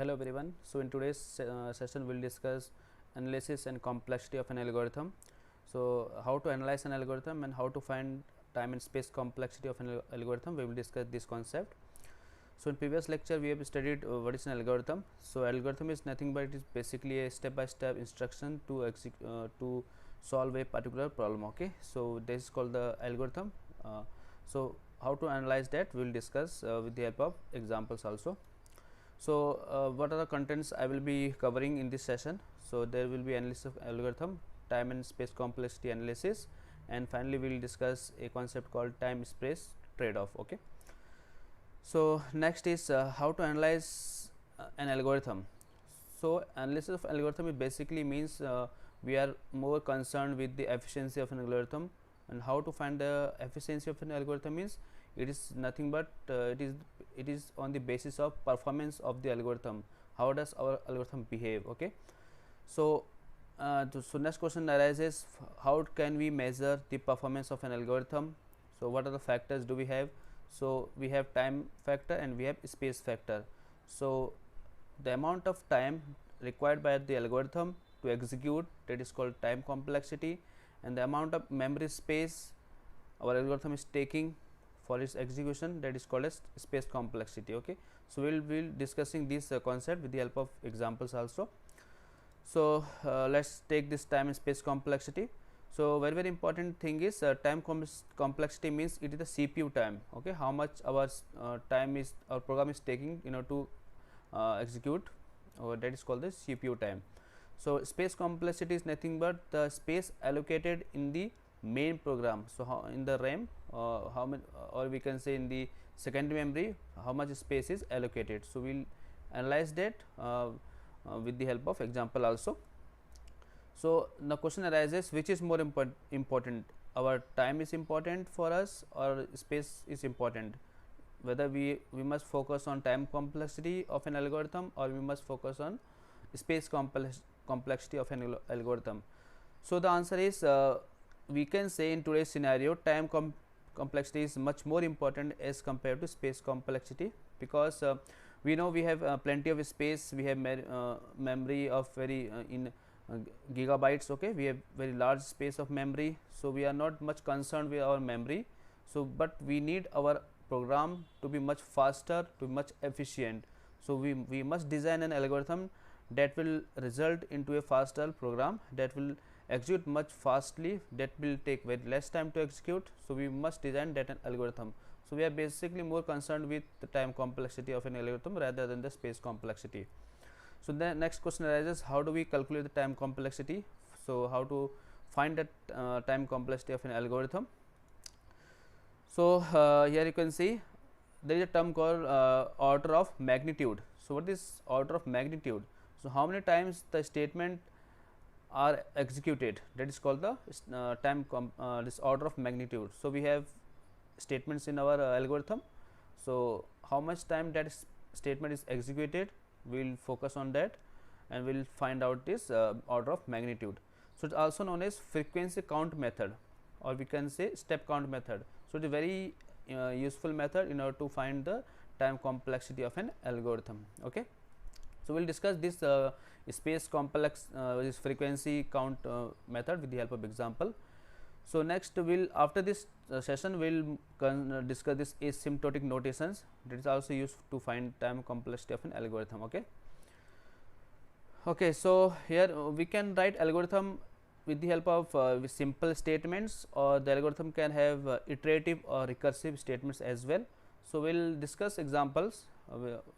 Hello everyone. So in today's session we'll discuss analysis and complexity of an algorithm. So how to analyze an algorithm and how to find time and space complexity of an algorithm, we will discuss this concept. So in previous lecture we have studied what is an algorithm. So algorithm is nothing but it is basically a step by step instruction to solve a particular problem. Okay, so this is called the algorithm. So how to analyze that we will discuss with the help of examples also. So what are the contents I will be covering in this session? So there will be analysis of algorithm, time and space complexity analysis, and finally we will discuss a concept called time space trade-off. Okay, so next is how to analyze an algorithm. So analysis of algorithm it basically means we are more concerned with the efficiency of an algorithm, and how to find the efficiency of an algorithm means it is nothing but it is on the basis of performance of the algorithm. How does our algorithm behave? Okay, so so next question arises, how can we measure the performance of an algorithm? So what are the factors do we have? So we have time factor and we have space factor. So the amount of time required by the algorithm to execute, that is called time complexity, and the amount of memory space our algorithm is taking for its execution, that is called as space complexity. Okay, so we will be discussing this concept with the help of examples also. So let's take this time and space complexity. So very important thing is time complexity means it is the CPU time. Okay, how much our time is our program is taking to execute, or that is called the CPU time. So space complexity is nothing but the space allocated in the main program. So how in the RAM, how many, or we can say in the secondary memory, how much space is allocated. So we'll analyze that with the help of example also. So the question arises, which is more important, our time is important for us or space is important? Whether we must focus on time complexity of an algorithm or we must focus on space complexity of an algorithm. So the answer is we can say in today's scenario time complexity is much more important as compared to space complexity, because we know we have plenty of space, we have memory of very in gigabytes. Okay, we have very large space of memory, so we are not much concerned with our memory. So but we need our program to be much faster, to be much efficient. So we must design an algorithm that will result into a faster program that will execute much fastly, that will take very less time to execute. So we must design that an algorithm. So we are basically more concerned with the time complexity of an algorithm rather than the space complexity. So the next question arises, how do we calculate the time complexity? So how to find that time complexity of an algorithm? So here you can see there is a term called order of magnitude. So what is order of magnitude? So how many times the statement are executed, that is called the this order of magnitude. So we have statements in our algorithm. So how much time that statement is executed, we will focus on that and we will find out this order of magnitude. So it is also known as frequency count method, or we can say step count method. So it is a very useful method in order to find the time complexity of an algorithm. Okay, so we will discuss this space complex this frequency count method with the help of example. So next we'll after this session we'll discuss this asymptotic notations, that is also used to find time complexity of an algorithm. Okay, okay, so here we can write algorithm with the help of with simple statements, or the algorithm can have iterative or recursive statements as well. So we'll discuss examples.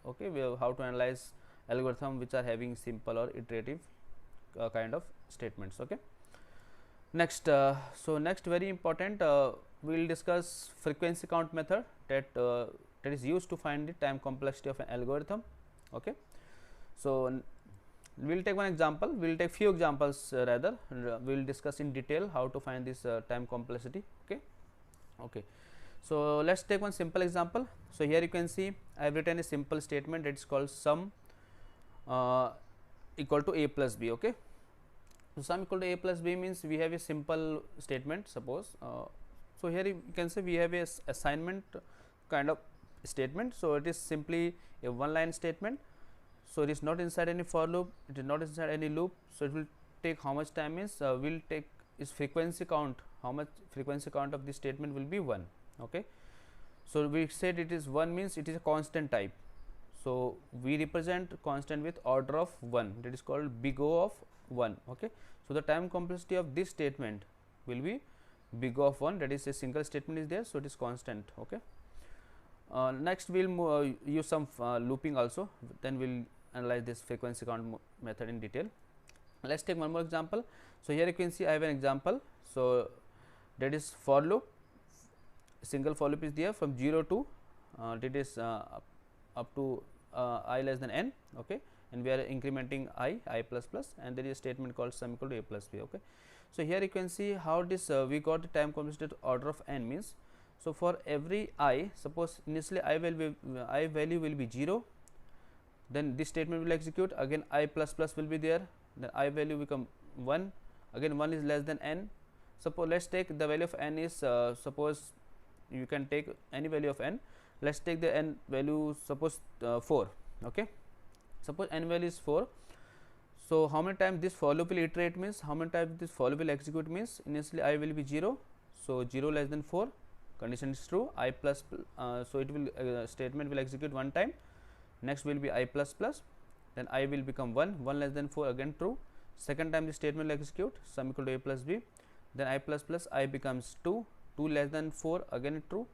Okay, we have how to analyze algorithm which are having simple or iterative kind of statements. Okay, next so next very important we will discuss frequency count method that is used to find the time complexity of an algorithm. Okay, so we will take one example, we will take few examples rather, we will discuss in detail how to find this time complexity. Okay, okay, so let's take one simple example. So here you can see I have written a simple statement that is called sum equal to a plus b. Okay, so sum equal to a plus b means we have a simple statement. Suppose so here you can say we have a assignment kind of statement. So it is simply a one line statement So it is not inside any for loop, it is not inside any loop. So it will take how much time means will take is frequency count, how much frequency count of this statement will be 1. Okay. So we said it is 1 means it is a constant type. So we represent constant with order of 1, that is called big O of 1. Okay. So the time complexity of this statement will be big O of 1, that is a single statement is there, so it is constant. Okay. Next we will use some looping also, then we will analyze this frequency count method in detail. Let us take one more example. So here you can see I have an example. So that is for loop, single for loop is there from 0 to that is up to I less than n. Okay. And we are incrementing I plus plus, and there is a statement called sum equal to a plus b. Okay. So here you can see how this we got the time complexity order of n means. So for every I, suppose initially I value will be 0, then this statement will execute, again I plus plus will be there, then I value become 1, again 1 is less than n. Suppose let us take the value of n is suppose you can take any value of n, let us take the n value suppose 4. Okay. Suppose n value is 4. So how many times this for loop will iterate means, how many times this for loop will execute means, initially I will be 0, so 0 less than 4, condition is true, I plus so it will statement will execute one time, next will be I plus plus, then I will become 1, 1 less than 4, again true, second time the statement will execute sum equal to a plus b, then I plus plus I becomes 2, 2 less than 4, again true,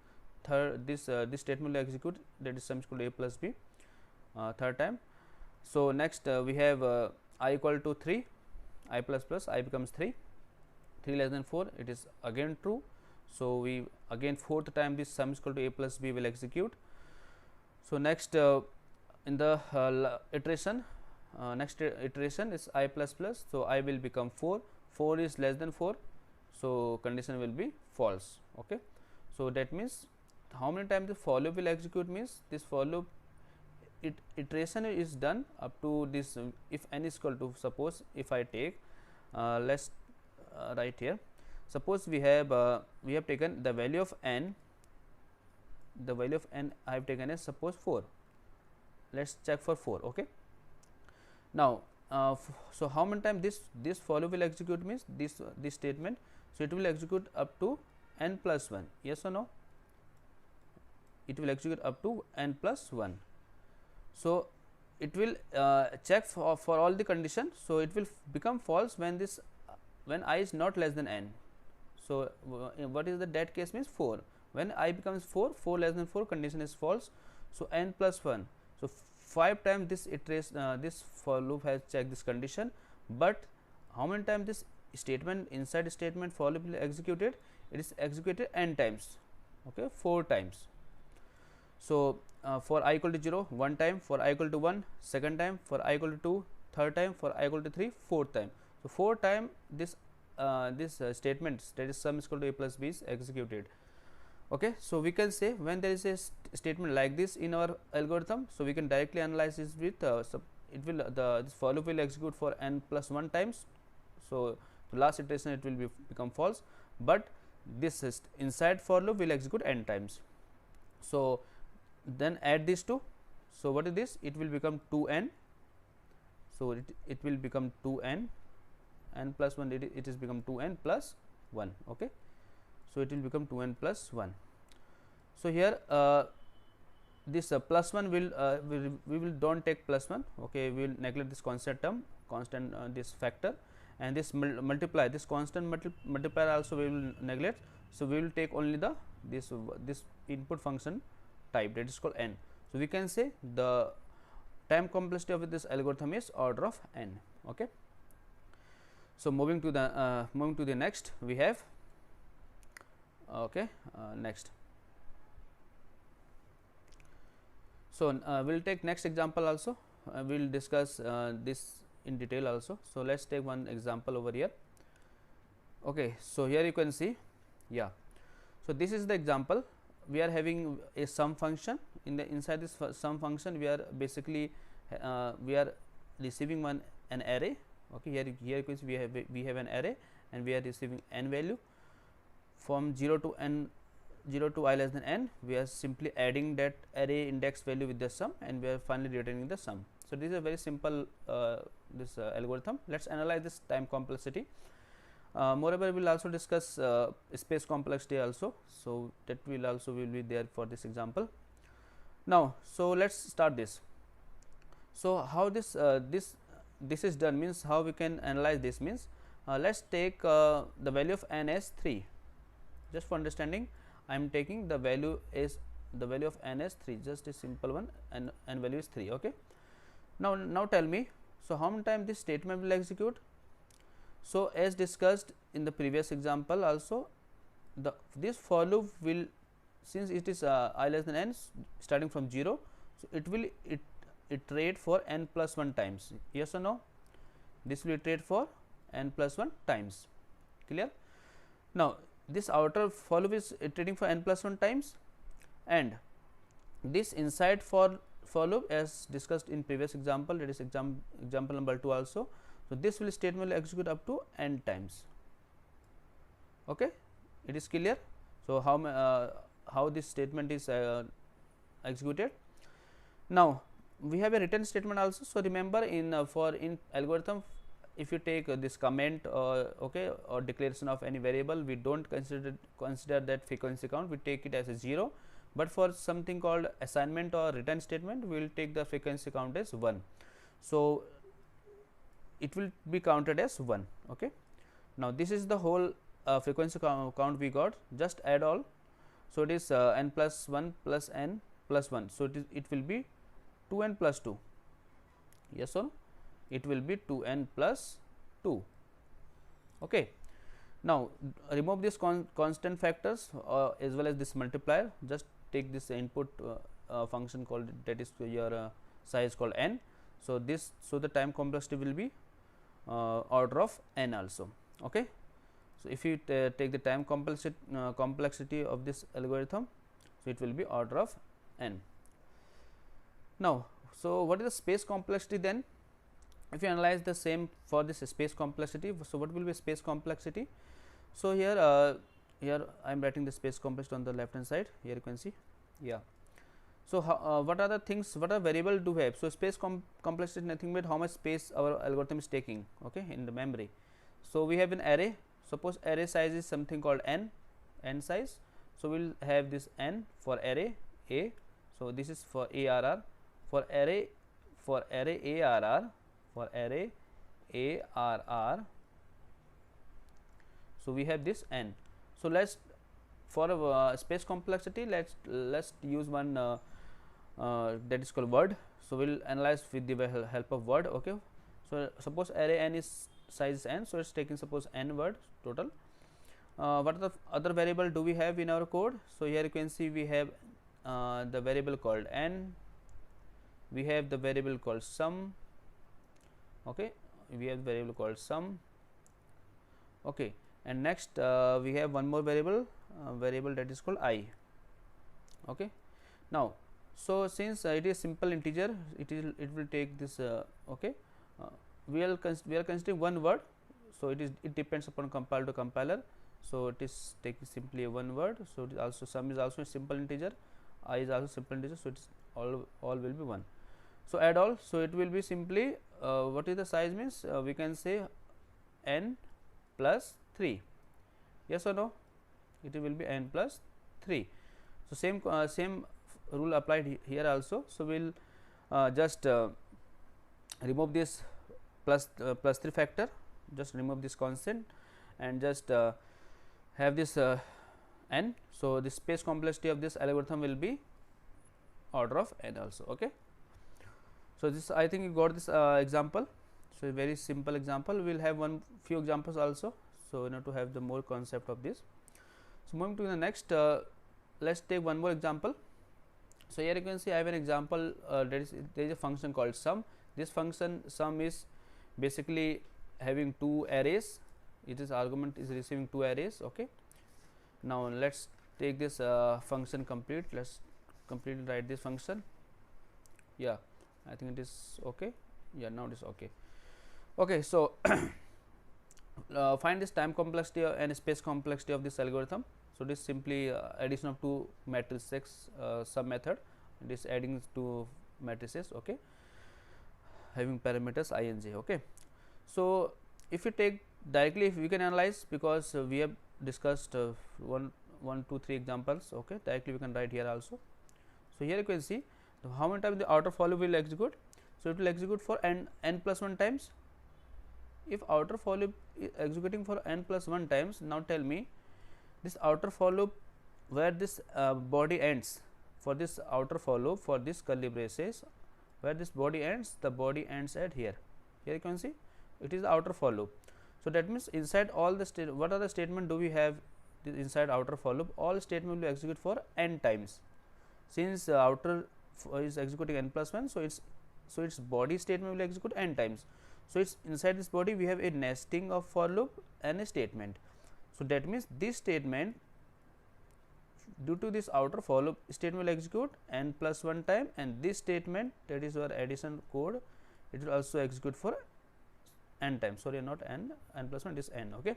third this statement will execute, that is sum equal to a plus b, third time. So next we have I equal to 3, I plus plus I becomes 3, 3 less than 4, it is again true. So we again fourth time this sum is equal to a plus b will execute. So next in the iteration, next iteration is I plus plus, so I will become 4, 4 is less than 4, so condition will be false. Okay. So that means how many times the for loop will execute means, this for loop iteration is done up to this if n is equal to, suppose if I take let's write here, suppose we have taken the value of n, I have taken as suppose 4, let us check for 4. Okay. Now so how many times this for loop will execute means, this statement, so it will execute up to n plus 1, yes or no, it will execute up to n plus 1. So it will check for all the conditions, so it will become false when when I is not less than n. So what is the that case means 4, when I becomes 4, 4 less than 4, condition is false, so n plus 1. So 5 times this iteration this for loop has checked this condition, but how many times this statement inside statement for loop will executed, it is executed n times. Okay, 4 times. So for I equal to 0 1 time, for I equal to 1 second time, for I equal to 2 third time, for I equal to 3 fourth time. So 4 time this statements, that is sum is equal to a plus b is executed. Okay. So we can say when there is a statement like this in our algorithm, so we can directly analyze this with it will this for loop will execute for n plus 1 times. So the last iteration it will become false, but this is inside for loop will execute n times. So then add these two, so what is this, it will become 2n, so it will become 2n, n plus 1 it is become 2n plus 1. Okay. So it will become 2n plus 1. So here this plus 1 will we will don't take plus 1. Okay, we will neglect this constant term, constant this factor, and this multiply, this constant multiplier also we will neglect. So we will take only the this input function type, that is called n. So we can say the time complexity of this algorithm is order of n. Okay. So moving to the next, we have next. So we will take next example also, we will discuss this in detail also. So let us take one example over here. Okay. So here you can see, yeah, so this is the example. We are having a sum function, inside this sum function we are basically we are receiving an array. Okay. Here you can see we have an array and we are receiving n value from 0 to n, 0 to I less than n. We are simply adding that array index value with the sum and we are finally returning the sum. So this is a very simple this algorithm. Let's analyze this time complexity. Moreover, we will also discuss space complexity also, so that will be there for this example. Now, so let's start this. So how this is done means, how we can analyze this means, let's take the value of n as 3. Just for understanding, I am taking the value of n as 3, just a simple one, and value is 3. Okay. Now tell me, so how many times this statement will execute? So as discussed in the previous example also, this for loop will, since it is I less than n starting from 0, so it will iterate for n plus 1 times. Yes or no? This will iterate for n plus 1 times. Clear? Now this outer for loop is iterating for n plus 1 times, and this inside for loop, as discussed in previous example, that is example number 2 also. So this statement will execute up to n times. Okay, it is clear. So how this statement is executed. Now we have a written statement also. So remember, in algorithm, if you take this comment okay, or declaration of any variable, we don't consider that frequency count, we take it as a 0. But for something called assignment or return statement, we will take the frequency count as 1. So it will be counted as 1. Okay. Now this is the whole frequency count we got. Just add all. So it is n plus 1 plus n plus 1. So it will be 2n plus 2. Yes or no? It will be 2n plus 2. Okay. Now remove this constant factors as well as this multiplier. Just take this input function called, that is your size called n. So this, so the time complexity will be order of n also. Okay. So if you take the time complexity of this algorithm, so it will be order of n. Now, so what is the space complexity then? If you analyze the same for this space complexity, so what will be space complexity? So here I am writing the space complexity on the left hand side. Here you can see. Yeah. So what are the things, what are variable do we have? So space complexity is nothing but how much space our algorithm is taking, okay, in the memory. So we have an array. Suppose array size is something called n size. So we will have this n for array A. So this is for ARR. For array ARR, so we have this n. So let's, for space complexity, let's use one that is called word. So we'll analyze with the help of word. Okay. So suppose array n is size n, so it's taking suppose n word total. What are the other variable do we have in our code? So here you can see we have the variable called n, we have the variable called sum. Okay, we have the variable called sum. Okay, and next we have one more variable that is called I. Okay. Now so since it is simple integer, it will take this okay, we are considering one word. So it depends upon compiler to compiler. So it is taking simply a one word. So it is also, sum is also a simple integer, I is also simple integer. So it is all will be 1. So add all. So it will be simply what is the size means, we can say n plus 3. Yes or no? It will be n plus 3. So same rule applied here also. So we'll just remove this plus 3 factor, just remove this constant and just have this n. So the space complexity of this algorithm will be order of n also. Okay. So this, I think you got this example. So a very simple example. We will have few examples also. So in order to have the more concept of this. So moving to the next, let's take one more example. So here you can see I have an example, there is a function called sum. This function sum is basically having two arrays. It is argument is receiving two arrays. Okay. Now let's take this function complete. Let's completely write this function. Yeah, I think it is okay. Yeah, now it is okay. Okay, so find this time complexity and space complexity of this algorithm. So this simply addition of two matrices sum method. It is adding two matrices. Okay. having parameters I and j. Okay. So, if you take directly, if we can analyze, because we have discussed one, two, three examples. Okay, directly we can write here also. So, here you can see how many times the outer for loop will execute. So, it will execute for n plus 1 times. If outer for loop is executing for n plus 1 times, now tell me this outer for loop where this body ends, for this outer for loop, for this curly braces, where this body ends, the body ends at here. Here you can see it is the outer for loop. So, that means inside all the state, what are the statement do we have inside outer for loop? All statement will execute for n times. Since outer is executing n plus 1, so its body statement will execute n times. So, it's inside this body we have a nesting of for loop and a statement. So, that means this statement, due to this outer for loop, statement will execute n plus 1 time, and this statement, that is our addition code, it will also execute for n times. Sorry, not n plus 1, it is n. Okay.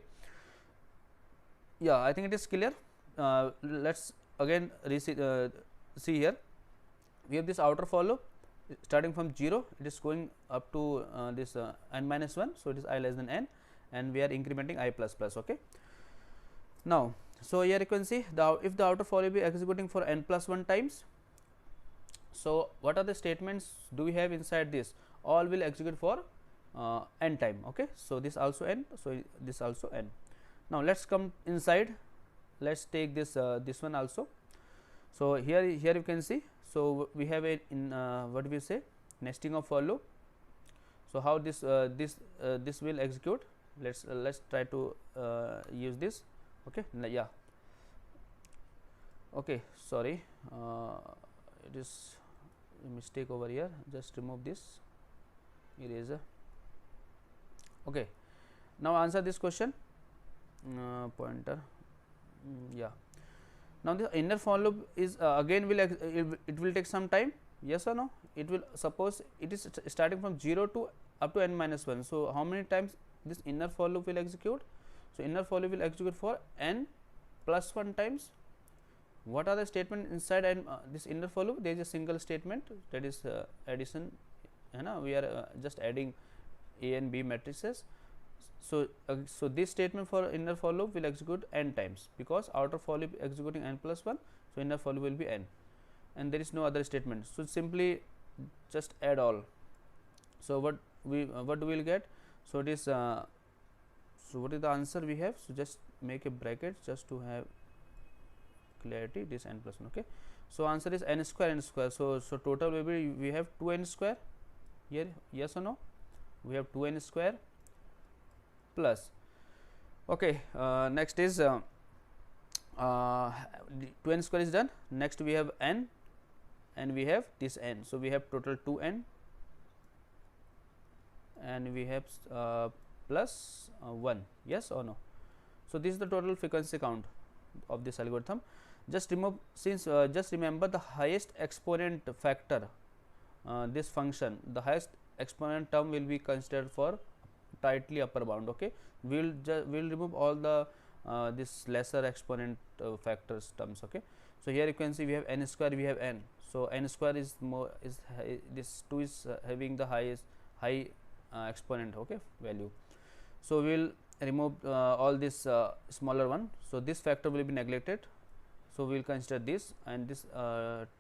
Yeah, I think it is clear. Let us again see here. We have this outer for loop starting from 0, it is going up to this n minus 1. So, it is I less than n, and we are incrementing I plus plus. Okay. Now, so here you can see if the outer for loop is executing for n plus 1 times. So, what are the statements do we have inside this? All will execute for n time. Okay. So, this also n. So, this also n. Now, let us come inside. Let us take this this one also. So, here you can see. So, we have a what we say, nesting of for loop. So, how this this will execute? Let's try to use this. Okay. Yeah. Okay. Sorry, it is a mistake over here. Just remove this eraser. Okay. Now, answer this question. Pointer. Yeah. Now, the inner for loop is again will it will take some time, yes or no? It will, suppose it is starting from 0 to up to n minus 1. So, how many times this inner for loop will execute? So, inner for loop will execute for n plus 1 times. What are the statement inside this inner for loop? There is a single statement, that is addition. We are just adding A and B matrices. So, so this statement for inner for loop will execute n times, because outer for loop executing n plus 1. So, inner for loop will be n, and there is no other statement. So, simply just add all. So, what we will get? So, it is so what is the answer we have? So, just make a bracket just to have clarity, this n plus 1. Okay. So, answer is n square n square. So, total will be, we have 2n square here, yes or no? We have 2n square plus. Okay. Next is 2n square is done. Next we have n, and we have this n. So, we have total 2n, and we have plus 1, yes or no? So, this is the total frequency count of this algorithm. Just remove, since just remember the highest exponent factor, this function, the highest exponent term will be considered for tightly upper bound. Okay. We will remove all the this lesser exponent factors terms. Okay. So, here you can see we have n square, we have n. So, n square is more, is this 2 is having the highest exponent, okay, value. So, we will remove all this smaller one. So, this factor will be neglected. So, we will consider this, and this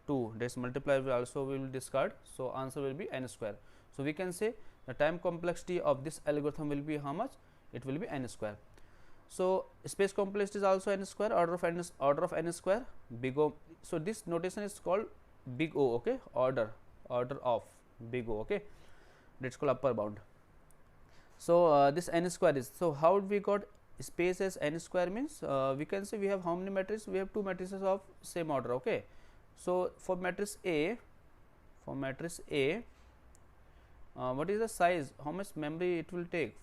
2, this multiplier will also we will discard. So, answer will be n square. So, we can say the time complexity of this algorithm will be how much? It will be n square. So, space complexity is also n square, order of n square, big O. So, this notation is called big O. Okay, order of big O. Okay, that is called upper bound. So, this n square is, so how we got space as n square means, we can say we have how many matrices? We have 2 matrices of same order. Okay. So, for matrix A, what is the size, how much memory it will take?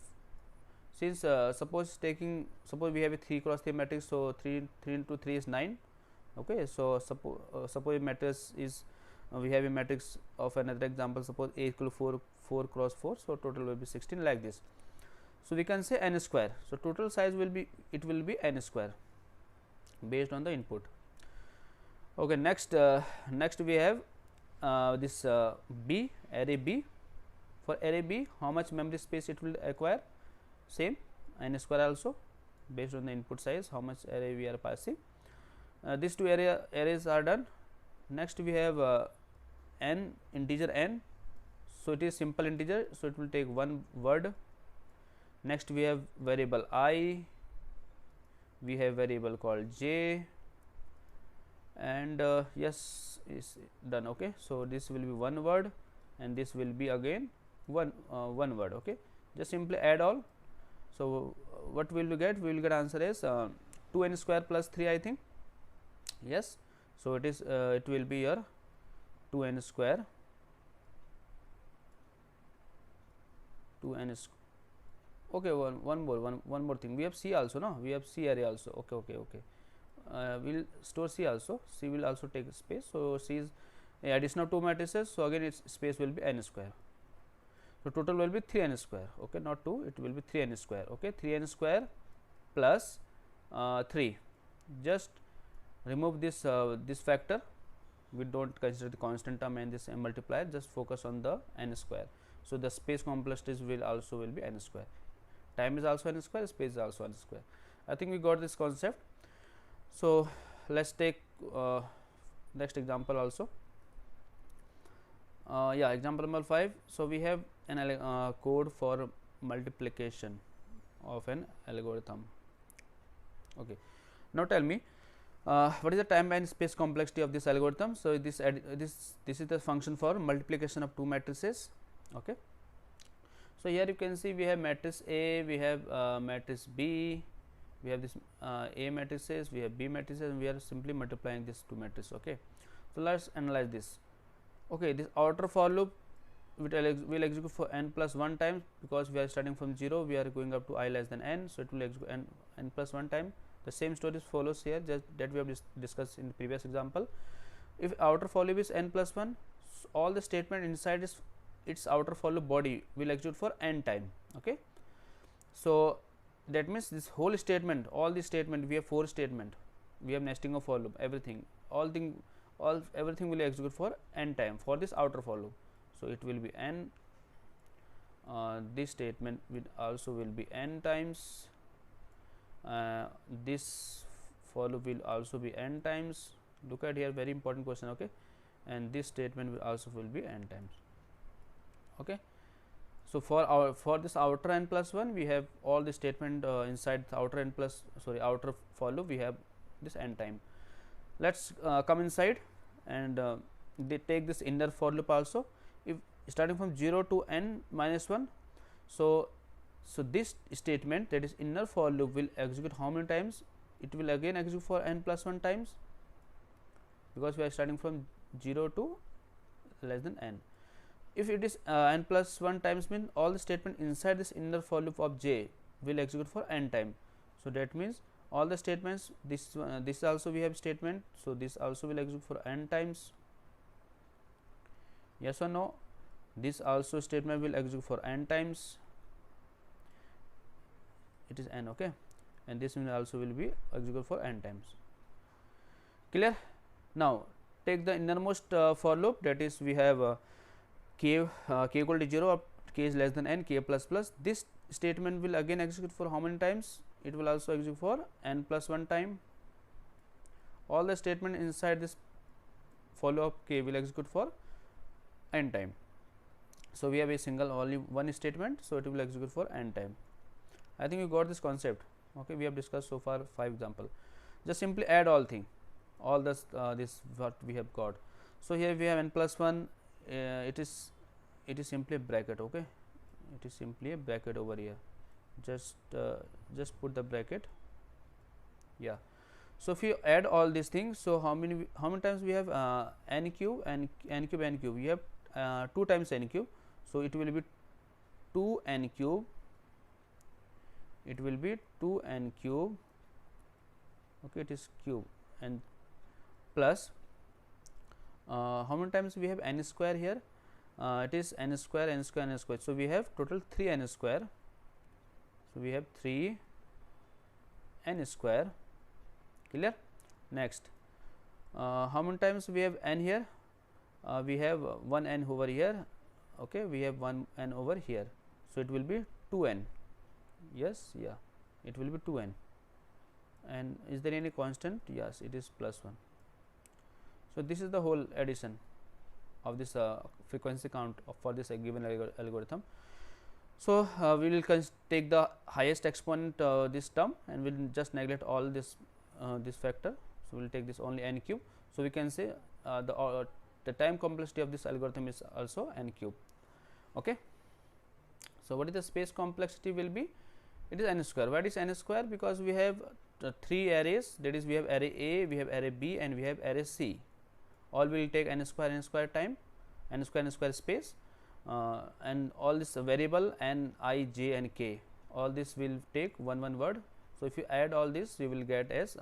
Since suppose we have a 3 cross 3 matrix, so 3 into 3 is 9. Okay. So, suppose a matrix is we have a matrix of another example, suppose A equal to 4 cross 4, so total will be 16, like this. So, we can say n square. So, total size will be, it will be n square based on the input. Okay. Next we have this B, array B. For array B, how much memory space it will acquire? Same, n square also, based on the input size, how much array we are passing. These two arrays are done. Next we have n, integer n, so it is simple integer, so it will take one word. Next we have variable I, we have variable called j, and yes, is done. Okay, so this will be one word and this will be again one word. Okay, just simply add all. So what will we get? We will get answer as 2n square plus 3, I think. Yes, so it is it will be your 2n square, 2n square. Okay, one more thing, we have C also, no, we have C array also. Okay, we'll store C also. C will also take space, so C is addition of two matrices, so again its space will be n square. So total will be 3n square. Okay, not 2, it will be 3n square. Okay, 3n square plus 3. Just remove this this factor. We don't consider the constant term and this multiplier. Just focus on the n square. So the space complexity will be n square. Time is also n square, space is also n square. I think we got this concept. So let's take next example also. Yeah, example number 5. So we have an code for multiplication of an algorithm. Okay, now tell me what is the time and space complexity of this algorithm. So this is the function for multiplication of two matrices. Okay, so here you can see we have matrix A, we have matrix B, we have this A matrices, we have B matrices, and we are simply multiplying these two matrices. Okay, so let's analyze this. Okay, this outer for loop will execute for n plus 1 times, because we are starting from 0, we are going up to I less than n, so it will execute n plus 1 time. The same story follows here, just that we have discussed in the previous example. If outer for loop is n plus 1, so all the statement inside its outer for loop body will execute for n time. Okay, so that means this whole statement, all the statement, we have 4 statement, we have nesting of for loop, everything, everything will execute for n time for this outer for loop. So it will be n, this statement will be n times, this for loop will also be n times. Look at here, very important question. Okay, and this statement will be n times. Okay, so for this outer n plus 1, we have all the statement inside the outer outer for loop, we have this n time. Let's come inside and they take this inner for loop also. If starting from 0 to n minus 1, so this statement, that is inner for loop, will execute how many times? It will again execute for n plus 1 times, because we are starting from 0 to less than n. If it is n plus 1 times, mean all the statement inside this inner for loop of j will execute for n time. So that means all the statements, this also we have statement, so this also will execute for n times. Yes or no? This also statement will execute for n times. It is n. Okay, and this will also be execute for n times. Clear? Now take the innermost for loop, that is we have k equal to 0 up k is less than n, k plus plus. This statement will again execute for how many times? It will also execute for n plus 1 time. All the statement inside this follow up k will execute for n time. So we have a single only one statement, so it will execute for n time. I think you got this concept. Okay, we have discussed so far 5 example. Just simply add all thing, all this what we have got. So here we have n plus 1, it is simply a bracket. Okay, it is simply a bracket over here. Just put the bracket. Yeah, so if you add all these things, so how many times we have n cube and n cube n cube, we have 2 times n cube, so it will be 2 n cube, it will be 2 n cube. Okay, it is cube, and plus how many times we have n square here? It is n square, n square, n square, so we have total 3 n square. So we have 3 n square. Clear? Next, how many times we have n here? We have 1 n over here, okay, we have 1 n over here, so it will be 2n. Yes, yeah, it will be 2n. And is there any constant? Yes, it is plus 1. So this is the whole addition of this frequency count for this given algorithm. So we will take the highest exponent this term, and we will just neglect all this this factor. So we will take this only n cube. So we can say the time complexity of this algorithm is also n cube. Okay. So what is the space complexity will be? It is n square. What is n square? Because we have 3 arrays, that is we have array A, we have array B, and we have array C. All will take n square time, n square space, and all this variable n, I, j, and k, all this will take one word. So if you add all this, you will get as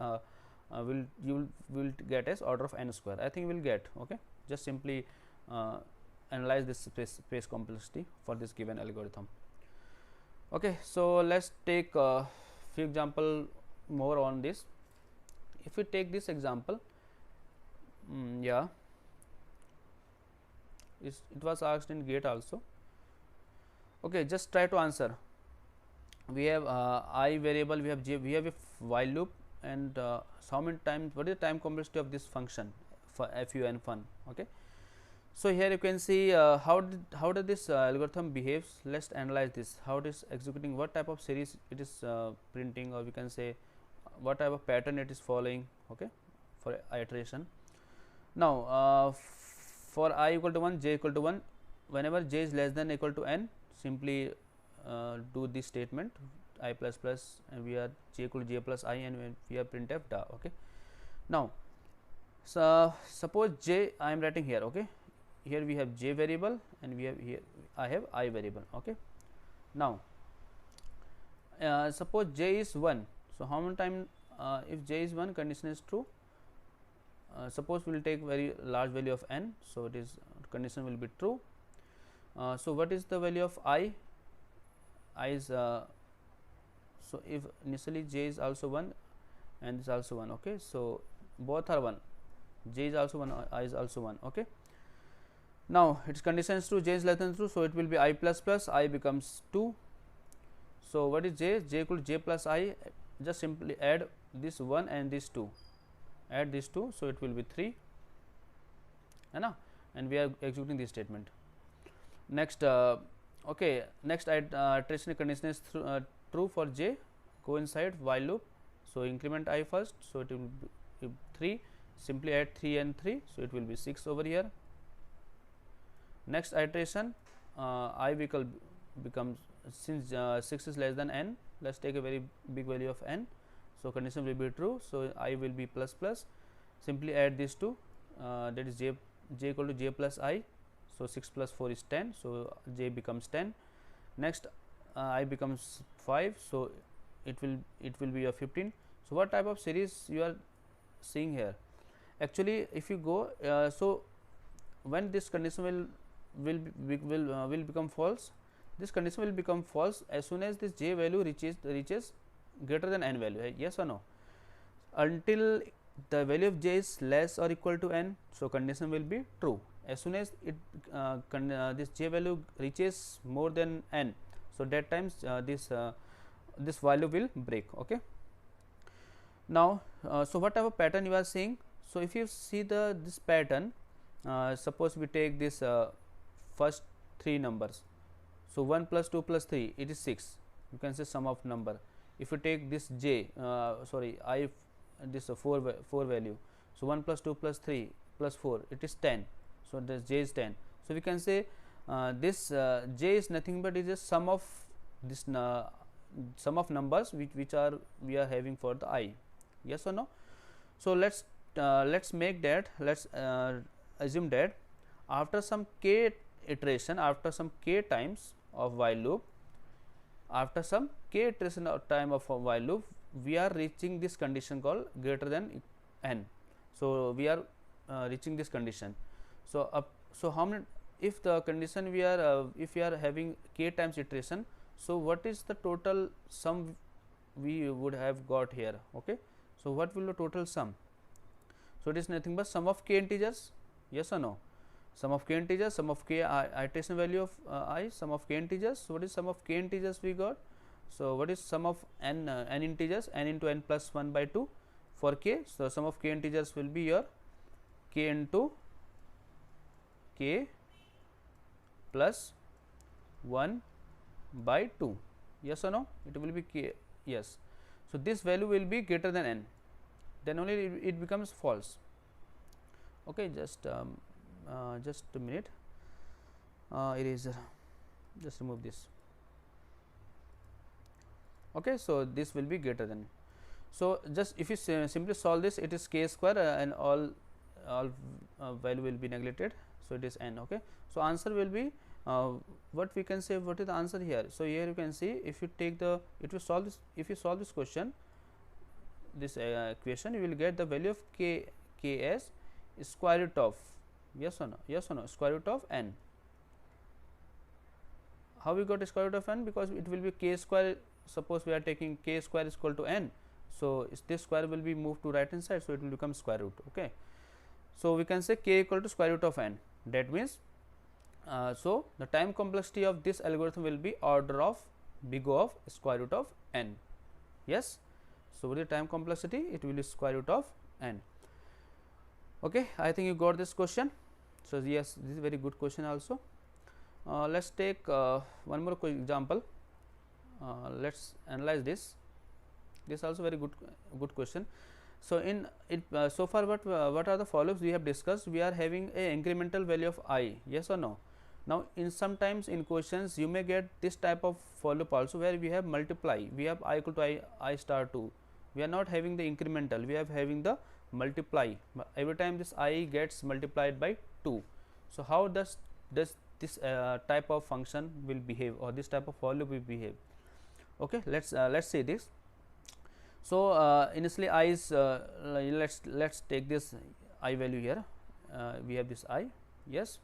you will get as order of n square. I think you will get. Okay, just simply analyze this space complexity for this given algorithm. Okay, so let's take few example more on this. If we take this example, yeah, it was asked in GATE also. Okay, just try to answer. We have I variable, we have j, we have a while loop, and how many times, what is the time complexity of this function for fun fun. Okay, so here you can see how does this algorithm behaves. Let's analyze this, how it is executing, what type of series it is printing, or we can say what type of pattern it is following. Okay, for iteration. Now for I equal to 1, j equal to 1, whenever j is less than or equal to n, simply do this statement I plus plus, and we are j equal to j plus I, and we are printf da. Okay. Now so suppose j I am writing here. Okay, here we have j variable, and we have here I have I variable. Okay. Now suppose j is 1. So how many time if j is 1, condition is true. Suppose we will take very large value of n, so it is condition will be true. So what is the value of I? I is so if initially j is also 1 and is also 1. Okay, so both are 1, j is also 1, I is also 1. Okay. Now its condition is true, j is less than true, so it will be I plus plus, I becomes 2. So what is j? J equal to j plus I. Just simply add this 1 and this 2, add these 2, so it will be 3, and we are executing this statement. Next okay, next iteration condition is true for j, go inside while loop, so increment I first, so it will be 3, simply add 3 and 3, so it will be 6 over here. Next iteration I becomes, since 6 is less than n, let's take a very big value of n, so condition will be true, so I will be plus plus, simply add these 2, that is j equal to j plus I, so 6 plus 4 is 10, so j becomes 10. Next I becomes 5, so it will be a 15. So what type of series you are seeing here? Actually if you go so when this condition will become false, this condition will become false as soon as this j value reaches greater than n value. Yes or no? Until the value of j is less or equal to n, so condition will be true. As soon as it this j value reaches more than n, so that times this value will break. Okay. Now so what type of pattern you are seeing? So if you see this pattern, suppose we take this first 3 numbers, so 1 plus 2 plus 3, it is 6, you can say sum of number. If you take this j sorry I, this 4 value, so 1 plus 2 plus 3 plus 4, it is 10, so this j is 10. So we can say this j is nothing but is a sum of this sum of numbers which are we are having for the I. Yes or no? So let's make that, let's assume that after some k iteration, after some k times of while loop, after some k iteration of time of a while loop, we are reaching this condition called greater than n. So we are reaching this condition. So so how many, if the condition we are if we are having k times iteration, so what is the total sum we would have got here? Okay, so what will the total sum? So it is nothing but sum of k integers. Yes or no? sum of k integers, sum of k iteration value of I, sum of k integers. So what is sum of k integers we got? So what is sum of n n integers, n into n plus 1 by 2 for k. So sum of k integers will be your k into k plus 1 by 2, yes or no? It will be k, yes. So this value will be greater than n, then only it becomes false. Okay, just a minute, eraser, just remove this. Okay, so this will be greater than. So just if you simply solve this, it is k square and all value will be neglected. So it is n. Okay, so answer will be what we can say. What is the answer here? So here you can see, if you take the, if you solve this question, this equation, you will get the value of k as square root of, yes or no, square root of n. How we got square root of n? Because it will be k square. Suppose we are taking k square is equal to n, so this square will be moved to right hand side, so it will become square root. Okay, so we can say k equal to square root of n. That means so the time complexity of this algorithm will be order of big O of square root of n. Yes, so with the time complexity, it will be square root of n. Okay, I think you got this question. So yes, this is a very good question also. Let's take one more example. Let's analyze this. This also very good question. So in it, so far what are the follows we have discussed? We are having a incremental value of I, yes or no. Now in sometimes in questions you may get this type of for loop also, where we have multiply, we have I equal to I star 2. We are not having the incremental, we are having the multiply. Every time this I gets multiplied by 2. So how does this type of function will behave, or this type of for loop will behave? Okay, let's see this. So initially I is let's take this I value here. We have this I, yes.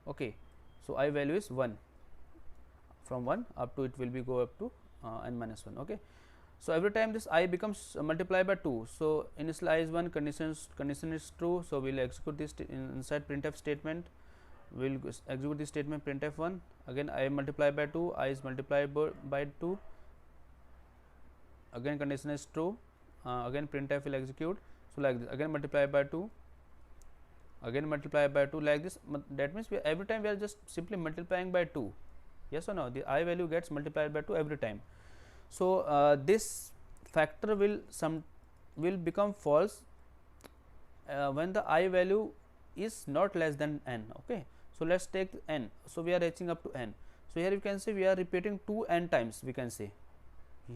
Okay, so I value is 1, from 1 up to it will be go up to n minus 1. Okay, so every time this I becomes multiplied by 2. So initially I is 1, condition is true. So we will execute this inside printf statement. We will execute this statement printf 1. Again I multiply by 2, I is multiplied by 2. Again condition is true. Again printf will execute. So like this, again multiply by 2. Again multiply by 2, like this. That means every time we are just simply multiplying by 2, yes or no. The I value gets multiplied by 2 every time. So this factor will become false when the I value is not less than n. Okay, so let's take n. So we are reaching up to n. So here you can say we are repeating 2 n times. We can say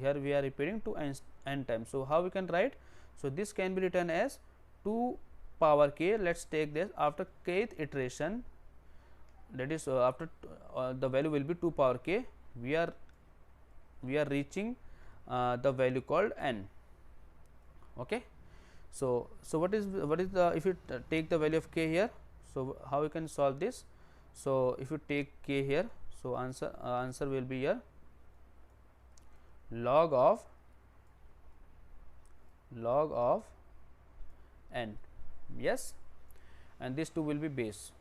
here we are repeating 2 n times. So how we can write? So this can be written as 2 power k. Let's take this after kth iteration, that is after the value will be 2 power k. We are reaching the value called n. Okay, so what is the, if you take the value of k here, so how you can solve this? So if you take k here, so answer will be here log of n, yes, and this 2 will be base.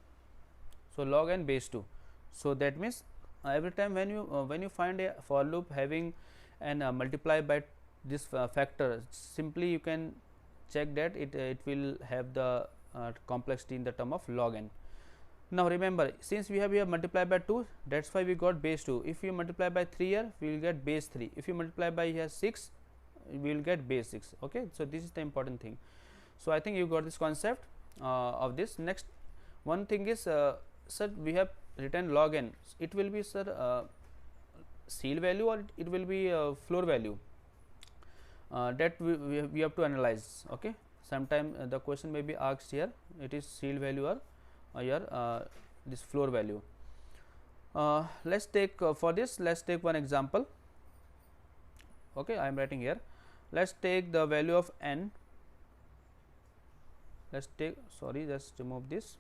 So log n base 2. So that means every time when you find a for loop having and multiply by this factor, simply you can check that it will have the complexity in the term of log n. Now remember, since we have here multiply by 2, that's why we got base 2. If you multiply by 3 here, we will get base 3. If you multiply by here 6, we will get base 6. Okay, so this is the important thing. So I think you got this concept of this. Next one thing is, sir, we have written log n. It will be, sir, seal value or it will be floor value, that we have to analyze. Okay, sometime the question may be asked here, it is seal value or here this floor value. Let's take for this, let's take one example. Okay, I am writing here. Let's take the value of n. Let's take, sorry, just remove this.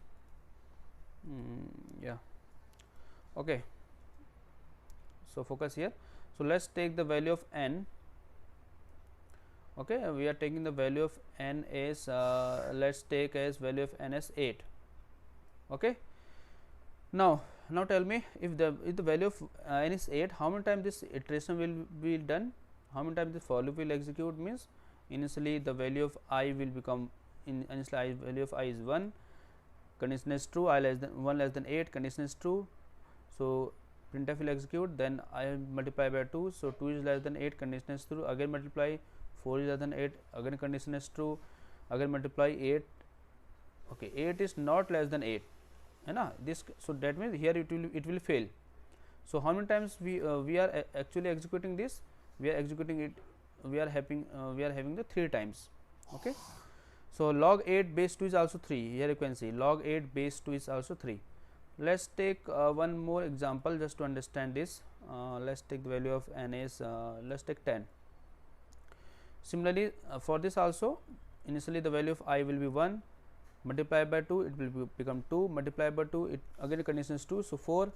Yeah, okay, so focus here. So let's take the value of n. Okay, we are taking the value of n as let's take as value of n as 8. Okay. Now tell me, if the value of n is 8, how many times this iteration will be done, how many times the for loop will execute, means initially the value of I will become, initially I value of I is 1, condition is true, I less than 1 less than 8, condition is true. So printf will execute, then I multiply by 2, so 2 is less than 8, condition is true, again multiply, 4 is less than 8, again condition is true, again multiply 8, okay, 8 is not less than 8, है this, so that means here it will fail. So how many times we are actually executing this, we are executing it, we are having the 3 times. Okay. So log 8 base 2 is also 3, here you can see log 8 base 2 is also 3. Let's take one more example just to understand this. Let's take the value of n is let's take 10. Similarly, for this also, initially the value of I will be 1, multiply by 2, it will become 2, multiply by 2, it again condition is 2, so 4,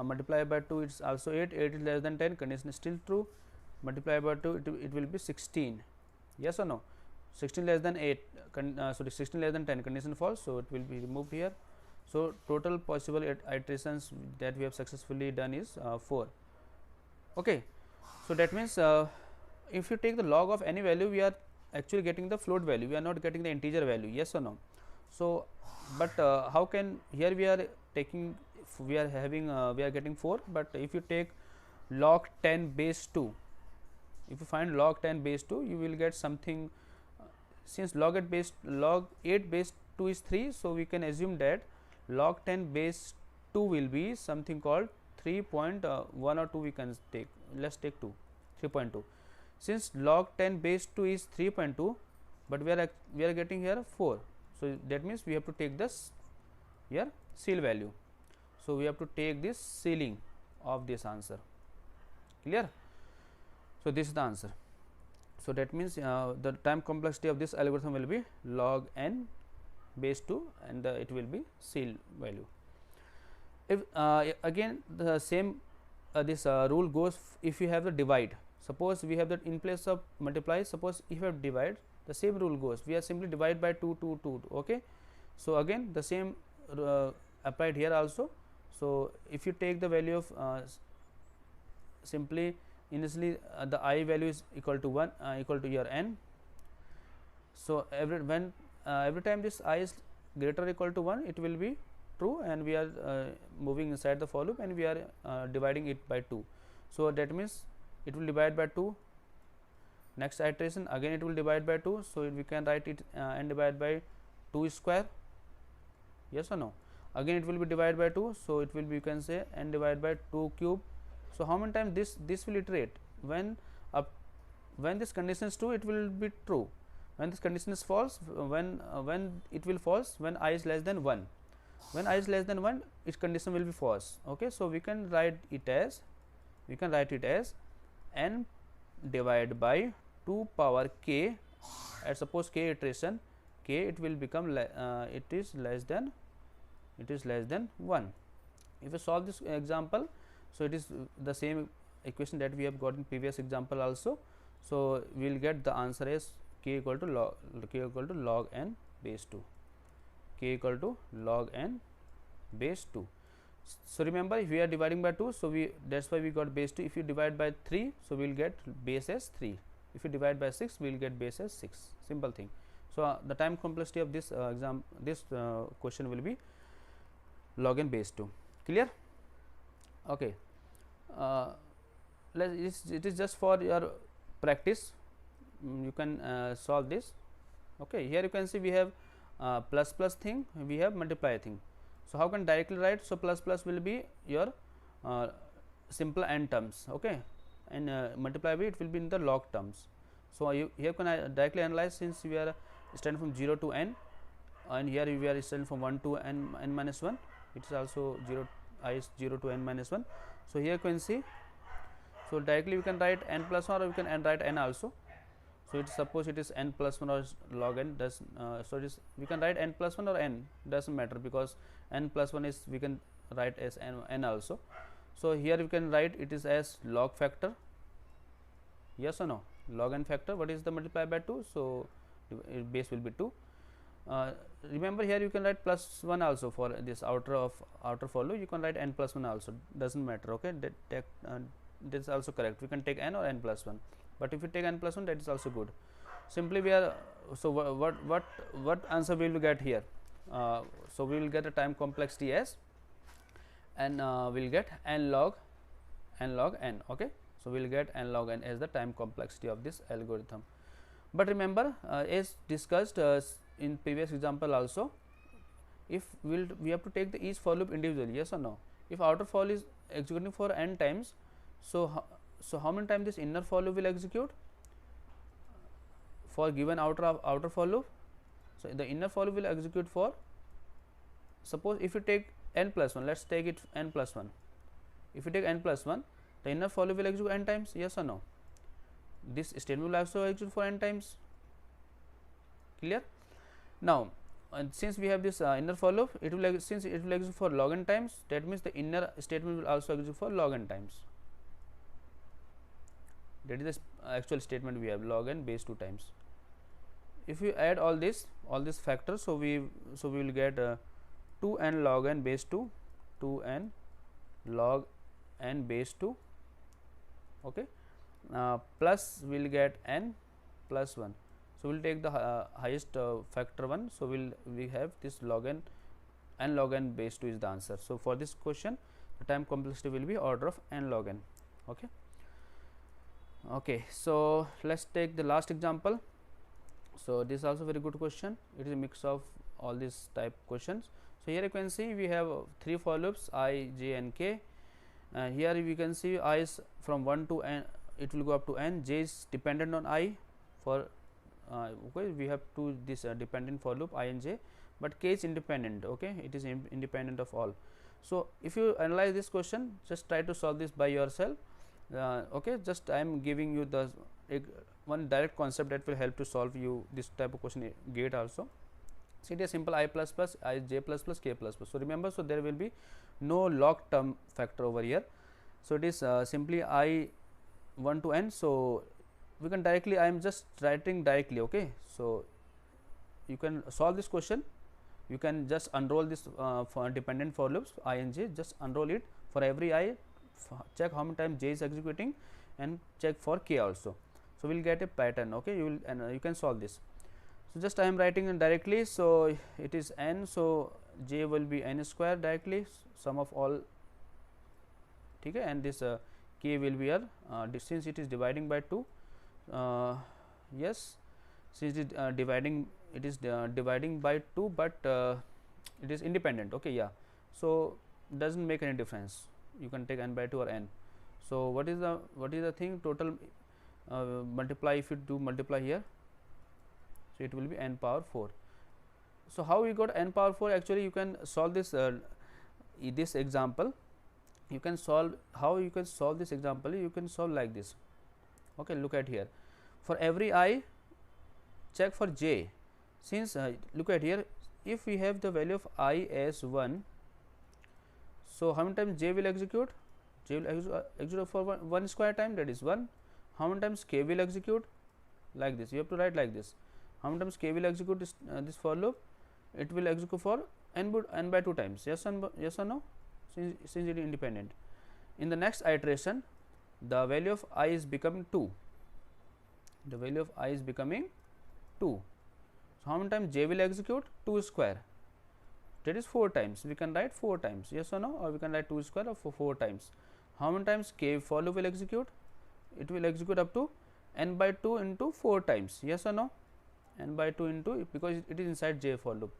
multiply by 2, it is also 8, 8 is less than 10, condition is still true, multiply by 2, it will be 16, yes or no, 16 less than 8, sorry, 16 less than 10, condition false, so it will be removed here. So total possible iterations that we have successfully done is 4. Okay. So that means if you take the log of any value, we are actually getting the float value, we are not getting the integer value, yes or no. So but how can, here we are taking, we are having we are getting 4, but if you take log 10 base 2, if you find log 10 base 2, you will get something, since log 8 base 2 is 3, so we can assume that log 10 base 2 will be something called 3.1 or 2, we can take, let's take 2, 3.2. Since log 10 base 2 is 3.2, but we are getting here 4, so that means we have to take this here seal value. So we have to take this ceiling of this answer, clear. So this is the answer. So that means the time complexity of this algorithm will be log n base 2, and it will be seal value. If again the same this rule goes if you have the divide. Suppose we have that in place of multiply, suppose if you have divide, the same rule goes, we are simply divide by 2 2 2. Okay. So again the same applied here also. So if you take the value of simply initially the I value is equal to 1 equal to your n. So every time this I is greater or equal to 1, it will be true, and we are moving inside the for loop, and we are dividing it by 2. So that means it will divide by 2, next iteration again it will divide by 2, so we can write it n divided by 2 square, yes or no, again it will be divided by 2, so it will be, you can say, n divided by 2 cube. So how many times this will iterate, when this condition is true, it will be true, when this condition is false, when it will false when I is less than 1, when I is less than 1, its condition will be false. Okay. So we can write it as n divided by 2 power k, at suppose k iteration, k it will become it is less than 1. If you solve this example, so it is the same equation that we have got in previous example also. So we will get the answer as k equal to log n base 2, k equal to log n base 2. So remember, if we are dividing by 2, so that's why we got base 2. If you divide by 3, so we will get base as 3. If you divide by 6, we will get base as 6. Simple thing. So the time complexity of this question will be log n base 2. Clear? Okay. It is just for your practice. You can solve this. Okay. Here you can see we have plus plus thing, we have multiply thing. So how can directly write? So plus plus will be your simple n terms. Okay. And multiply by it will be in the log terms. So here can I directly analyze, since we are starting from 0 to n, and here we are starting from 1 to n minus 1. It is also 0, I is 0 to n minus 1. So here you can see. So directly we can write n plus 1, or we can write n also. So it suppose it is n plus 1 or log n, does so it is, we can write n plus 1 or n, doesn't matter, because n plus 1 is, we can write as n also. So here we can write it is as log factor, yes or no, log n factor. What is the multiply by 2? So base will be 2. remember here you can write plus 1 also for this outer for loop. You can write n plus 1 also, doesn't matter. Okay, that is also correct. We can take n or n plus 1, but if you take n plus 1, that is also good. Simply we are, so what answer we will get here? So we will get a time complexity as, and we will get n log n. Okay, so we will get n log n as the time complexity of this algorithm. But remember, as discussed in previous example also, if we have to take the each for loop individually, yes or no? If outer for loop is executing for n times, so how many times this inner for loop will execute for given outer for loop? So the inner for loop will execute for, suppose if you take n plus 1, let's take it n plus 1. If you take n plus 1, the inner for loop will execute n times, yes or no? This statement will also execute for n times. Clear? Now, since we have this inner for loop, it will since it will execute for log n times, that means the inner statement will also execute for log n times. That is the actual statement we have, log n base 2 times. If we add all these factors, so we will get 2n log n base 2, 2n log n base 2. Okay, plus we will get n plus 1. So we will take the highest factor 1. So we have this log n log n base 2 is the answer. So for this question, the time complexity will be order of n log n. Okay. Okay, so let's take the last example. So this is also very good question. It is a mix of all these type questions. So here you can see we have 3 for loops I, j and k. Here we can see I is from 1 to n, it will go up to n. J is dependent on I for okay, we have two this dependent for loop I and j, but k is independent. Okay, it is independent of all. So if you analyze this question, just try to solve this by yourself. Okay, just I am giving you the one direct concept that will help to solve you this type of question gate also. See, it is simple I plus plus I j plus plus k plus plus. So remember, so there will be no log term factor over here. So it is simply I 1 to n. So we can directly, I am just writing directly. Okay, so you can solve this question. You can just unroll this for dependent for loops I and j. Just unroll it for every I. Check how many times j is executing and check for k also. So we will get a pattern. Okay, you will, and you can solve this. So just I am writing it directly. So it is n. So j will be n square directly, sum of all. Okay, and this k will be here. Since it is dividing by 2. Yes, since it dividing by 2, but it is independent. Okay, yeah. So doesn't make any difference. You can take n by 2 or n. So what is the thing total multiply? If you do multiply here, so it will be n power 4. So how we got n power 4? Actually, you can solve this this example. You can solve, how you can solve this example? You can solve like this. Okay, look at here. For every I, check for j. Since look at here, if we have the value of I as 1, so how many times j will execute? J will execute for one square time, that is 1. How many times k will execute? Like this. You have to write like this. How many times k will execute this for loop? It will execute for n by 2 times. Yes or no? Since it is independent. In the next iteration, the value of I is becoming 2. The value of I is becoming 2. So how many times j will execute? 2 square. That is 4 times. We can write 4 times. Yes or no? Or we can write 2 square for 4 times. How many times k for loop will execute? It will execute up to n by 2 into 4 times. Yes or no? N by 2 into, because it is inside j for loop,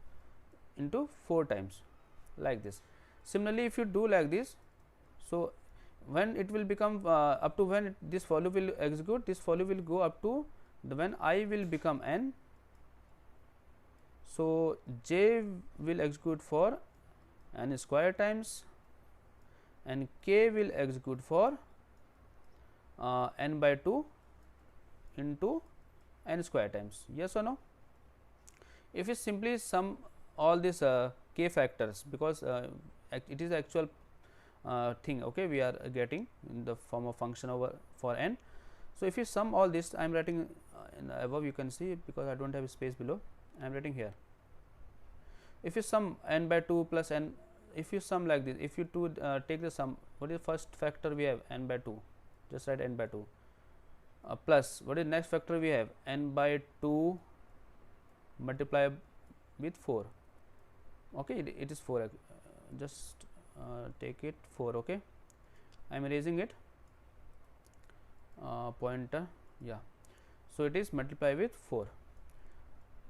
into 4 times, like this. Similarly, if you do like this, so when it will become up to when this for loop will execute, this for loop will go up to when I will become n. So j will execute for n square times and k will execute for n by 2 into n square times. Yes or no? If you simply sum all these k factors, because it is actual thing, okay, we are getting in the form of function over for n. So if you sum all this, I am writing in above, you can see, because I don't have space below, I am writing here. if you sum n by 2 plus n, if you sum like this, if you take the sum, what is the first factor we have? N by 2, just write n by 2, plus what is next factor we have? N by 2 multiply with 4. Okay, it is 4, just take it 4. Okay, I am erasing it, pointer, yeah. So it is multiply with 4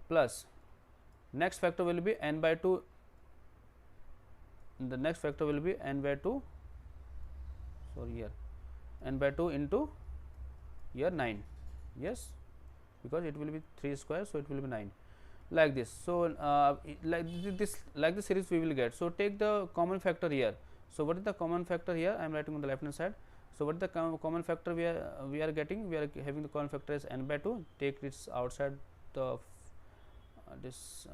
plus next factor will be n by 2, the next factor will be n by 2, sorry here, n by 2 into here 9, yes, because it will be 3 square, so it will be 9, like this. So like this series we will get. So take the common factor here. So what is the common factor here? I am writing on the left hand side. So what is the common factor we are getting? We are having the common factor as n by 2. Take this outside the this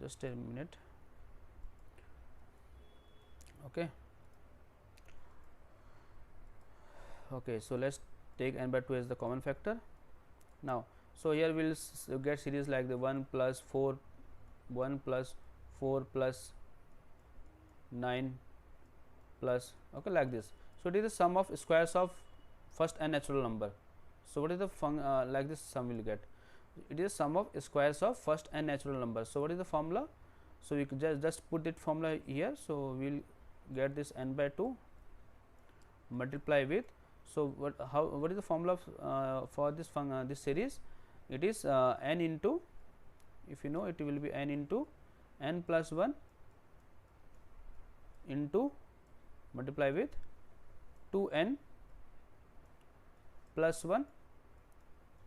just a minute. Okay. Okay, so let's take n by 2 as the common factor. Now, so here we will get series like the 1 plus 4, 1 plus 4 plus 9 plus, okay, like this. So it is the sum of squares of first n natural number. So what is the like this sum we will get? It is sum of squares of first n natural number. So what is the formula? So we could just put that formula here. So we will get this n by 2 multiply with, so what is the formula for this this series? It is n into, if you know, it will be n into n plus 1 into multiply with 2n plus 1,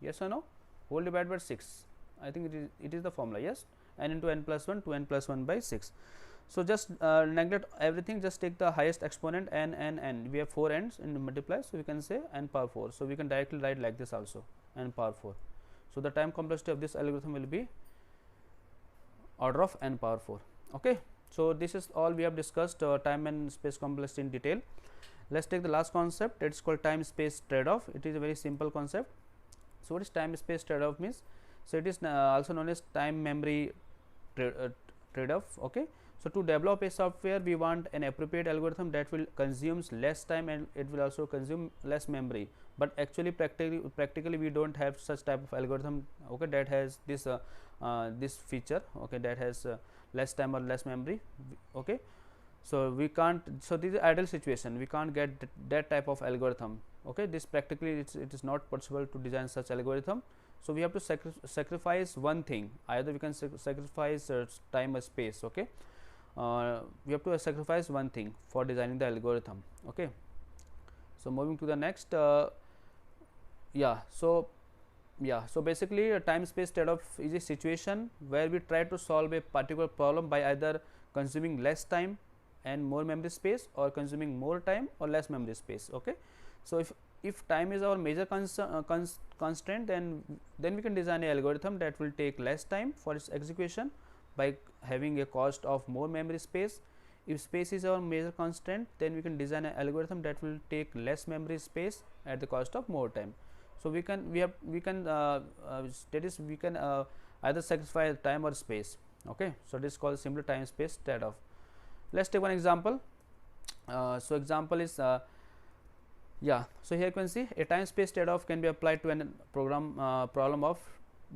yes or no, whole divided by 6. I think it is the formula, yes, n into n plus 1, 2n plus 1 by 6. So just neglect everything, just take the highest exponent n. We have 4 n's and multiply, so we can say n power 4. So we can directly write like this also, n power 4. So the time complexity of this algorithm will be order of n power 4. Okay. So this is all we have discussed time and space complexity in detail. Let's take the last concept. It is called time space trade off. It is a very simple concept. So what is time space trade off means? So it is also known as time memory trade off. Okay. So to develop a software, we want an appropriate algorithm that will consumes less time and it will also consume less memory. But actually, practically, we don't have such type of algorithm. Okay, that has this this feature. Okay, that has less time or less memory. Okay, so we can't. So this is ideal situation. We can't get that type of algorithm. Okay, this practically it is not possible to design such algorithm. So we have to sacrifice one thing. Either we can sacrifice time or space. Okay. We have to sacrifice one thing for designing the algorithm. Okay. So moving to the next, so basically a time space trade off is a situation where we try to solve a particular problem by either consuming less time and more memory space, or consuming more time or less memory space. Okay. So if time is our major constraint, then we can design an algorithm that will take less time for its execution by having a cost of more memory space. If space is our major constraint, then we can design an algorithm that will take less memory space at the cost of more time. So we can either sacrifice time or space. Okay. So this is called simple time space trade off. Let's take one example. So example is so here you can see a time space trade off can be applied to a problem of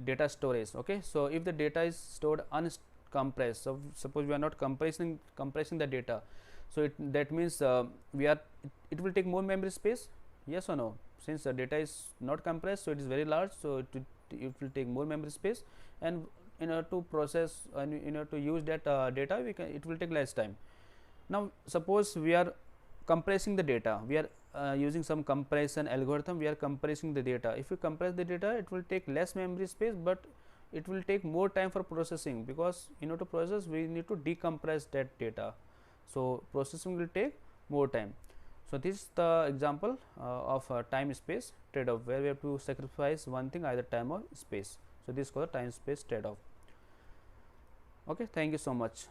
data storage. Okay. So if the data is stored uncompressed, so suppose we are not compressing the data, so that means it will take more memory space, yes or no? Since the data is not compressed, so it is very large, so it will take more memory space, and in order to process and in order to use that data, it will take less time. Now suppose we are compressing the data, we are using some compression algorithm, we are compressing the data. If you compress the data, it will take less memory space, but it will take more time for processing, because in order to process we need to decompress that data. So processing will take more time. So this is the example of time space trade off, where we have to sacrifice one thing, either time or space. So this is called time space trade off. Okay, thank you so much.